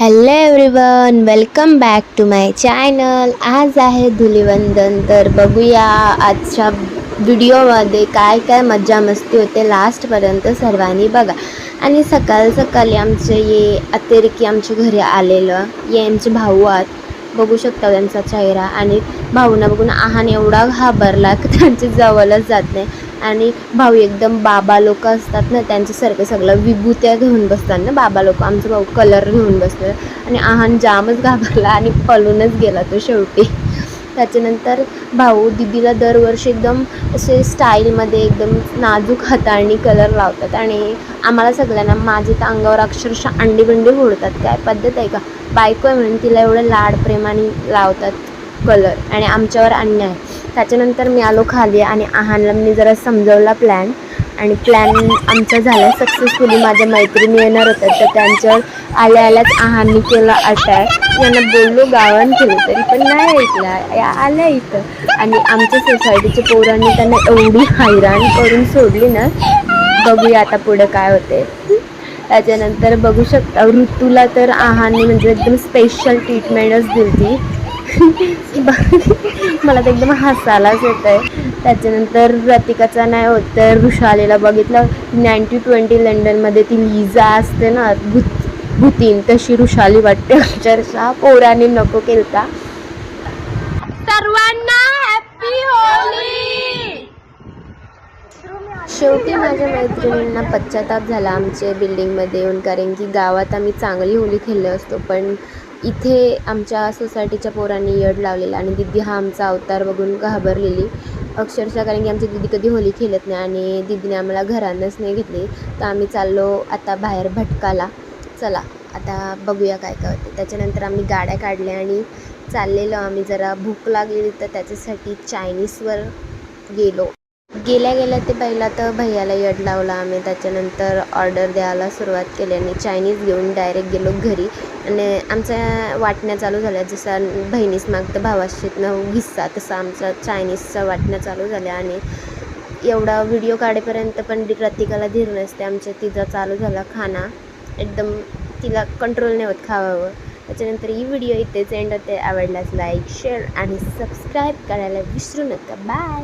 Hello everyone, welcome back to my channel. आज आहे धुलिवंदन. तर बघूया आजच्या व्हिडिओमध्ये काय काय मज्जा मस्ती होते. लास्टपर्यंत सर्वांनी बघा. आणि सकाळी सकाळी आमचे ये अतिरेकी आमच्या घरी आलेलं ये आमचे भाऊ आहेत. बघू शकता त्यांचा चेहरा. आणि भाऊना बघून आहान एवढा घाबरला की त्यांची जवळच जात नाही. आणि भाऊ एकदम बाबा लोक असतात ना, त्यांच्यासारखं सगळं विभूत्या घेऊन बसतात ना बाबा लोक. आमचा भाऊ कलर घेऊन बसलं आणि आहान जामच घाबरला आणि पळूनच गेला तो शेवटी. त्याच्यानंतर भाऊ दीदीला दरवर्षी एकदम असे स्टाईलमध्ये एकदम नाजूक हाताळणी कलर लावतात. आणि आम्हाला सगळ्यांना माझी तर अंगावर अक्षरशः अंडी बिंडी फोडतात. काय पद्धत आहे का? बायको आहे म्हणून तिला एवढं लाड प्रेमाने लावतात कलर आणि आमच्यावर अन्याय. त्याच्यानंतर मी आलो खाली आणि आहानला मी जरा समजवला प्लॅन. आणि प्लॅन आमचा झाला सक्सेसफुली. माझ्या मैत्रिणी येणार होत्या तर त्यांच्यावर आल्याच आहाननी केला अटॅक. यांना बोललो गावान केलं तरी पण नाही ऐकला, या आल्या इथं. आणि आमच्या सोसायटीच्या पोरांनी त्यांना एवढी हैराण करून सोडली ना. बघूया आता पुढे काय होते. त्याच्यानंतर बघू शकता ऋतूला तर आहानने म्हणजे एकदम स्पेशल ट्रीटमेंटच दिली. मला तर एकदम हसायलाच येत आहे. त्याच्यानंतर रतिकाचा नाही होत तर वृषालीला बघितलं. 90-20 लंडनमध्ये ती लिझा असते ना भूतीन, तशी वृषाली वाटते अक्षरशः. पोराने नको केलता. सर्वांना हॅपी होली. शेवटी माझ्या मैत्रिणींना पश्चाताप झाला आमच्या बिल्डिंगमध्ये येऊन, कारण की गावात आम्ही चांगली होली खेळलो असतो. पण इथे आमच्या सोसायटीच्या पोरांनी यड लावलेला. आणि दीदी हा आमचा अवतार बघून घाबरलेली अक्षरशः, कारण की आमची दीदी कधी होली खेळत नाही आणि दीदीने आम्हाला घरानंच नाही घेतली. तर आम्ही चाललो आता बाहेर भटकाला. चला आता बघूया काय काय होते. त्याच्यानंतर आम्ही गाड्या काढल्या आणि चाललेलो आम्ही. जरा भूक लागलेली तर त्याच्यासाठी चायनीजवर गेलो. गेल्या ते पहिला तर भैयाला यड लावला आम्ही. त्याच्यानंतर ऑर्डर द्यायला सुरुवात केली आणि चायनीज घेऊन डायरेक्ट गेलो घरी. आणि आमच्या वाटण्या चालू झाल्या. जसं बहिणीस मागतं भावाशीतनं हिस्सा, तसं आमचा चायनीजचा वाटण्या चालू झाल्या. आणि एवढा व्हिडिओ काढेपर्यंत पण रतिकाला धीर नसते आमच्या. तिचा चालू झाला खाना. एकदम तिला कंट्रोल नाही होत खावावं. त्याच्यानंतर ही व्हिडिओ इथेच एंड होते. आवडल्यास लाईक, शेअर आणि सबस्क्राईब करायला विसरू नका. बाय.